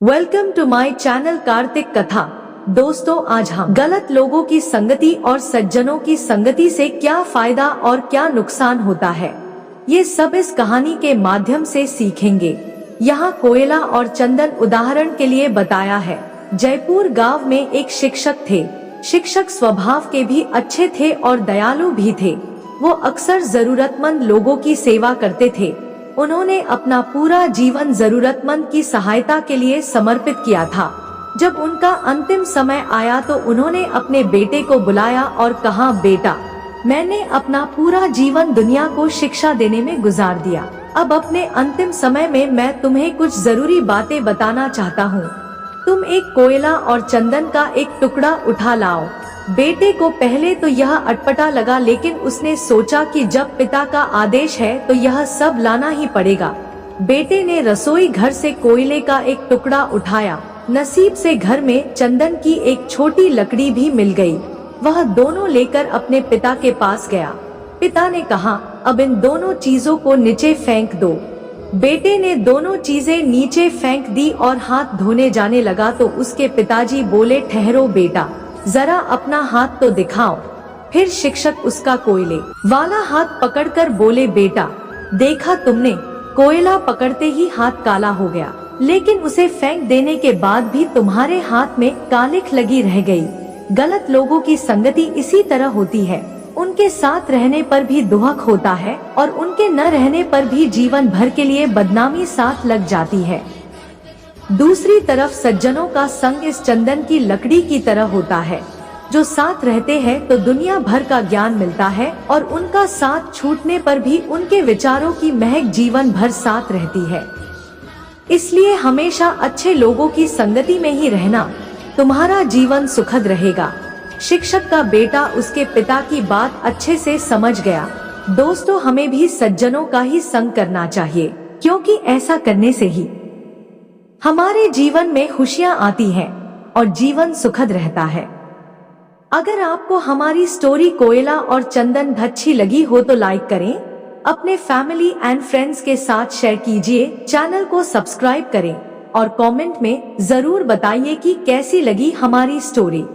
Welcome to my channel Kartik Katha. दोस्तों, आज हम गलत लोगों की संगति और सज्जनों की संगति से क्या फायदा और क्या नुकसान होता है, ये सब इस कहानी के माध्यम से सीखेंगे। यहाँ कोयला और चंदन उदाहरण के लिए बताया है। जयपुर गांव में एक शिक्षक थे। शिक्षक स्वभाव के भी अच्छे थे और दयालु भी थे। वो अक्सर जरूरतमंद लोगों की सेवा करते थे। उन्होंने अपना पूरा जीवन जरूरतमंद की सहायता के लिए समर्पित किया था। जब उनका अंतिम समय आया तो उन्होंने अपने बेटे को बुलाया और कहा, बेटा, मैंने अपना पूरा जीवन दुनिया को शिक्षा देने में गुजार दिया। अब अपने अंतिम समय में मैं तुम्हें कुछ जरूरी बातें बताना चाहता हूँ। तुम एक कोयला और चंदन का एक टुकड़ा उठा लाओ। बेटे को पहले तो यह अटपटा लगा, लेकिन उसने सोचा कि जब पिता का आदेश है तो यह सब लाना ही पड़ेगा। बेटे ने रसोई घर से कोयले का एक टुकड़ा उठाया। नसीब से घर में चंदन की एक छोटी लकड़ी भी मिल गई। वह दोनों लेकर अपने पिता के पास गया। पिता ने कहा, अब इन दोनों चीजों को नीचे फेंक दो। बेटे ने दोनों चीजें नीचे फेंक दी और हाथ धोने जाने लगा तो उसके पिताजी बोले, ठहरो बेटा, जरा अपना हाथ तो दिखाओ। फिर शिक्षक उसका कोयले वाला हाथ पकड़कर बोले, बेटा, देखा तुमने, कोयला पकड़ते ही हाथ काला हो गया, लेकिन उसे फेंक देने के बाद भी तुम्हारे हाथ में कालिख लगी रह गई। गलत लोगों की संगति इसी तरह होती है। उनके साथ रहने पर भी दुख होता है और उनके न रहने पर भी जीवन भर के लिए बदनामी साथ लग जाती है। दूसरी तरफ सज्जनों का संग इस चंदन की लकड़ी की तरह होता है। जो साथ रहते हैं तो दुनिया भर का ज्ञान मिलता है और उनका साथ छूटने पर भी उनके विचारों की महक जीवन भर साथ रहती है। इसलिए हमेशा अच्छे लोगों की संगति में ही रहना, तुम्हारा जीवन सुखद रहेगा। शिक्षक का बेटा उसके पिता की बात अच्छे से समझ गया। दोस्तों, हमें भी सज्जनों का ही संग करना चाहिए, क्योंकि ऐसा करने से ही हमारे जीवन में खुशियां आती हैं और जीवन सुखद रहता है। अगर आपको हमारी स्टोरी कोयला और चंदन अच्छी लगी हो तो लाइक करें, अपने फैमिली एंड फ्रेंड्स के साथ शेयर कीजिए, चैनल को सब्सक्राइब करें और कमेंट में जरूर बताइए कि कैसी लगी हमारी स्टोरी।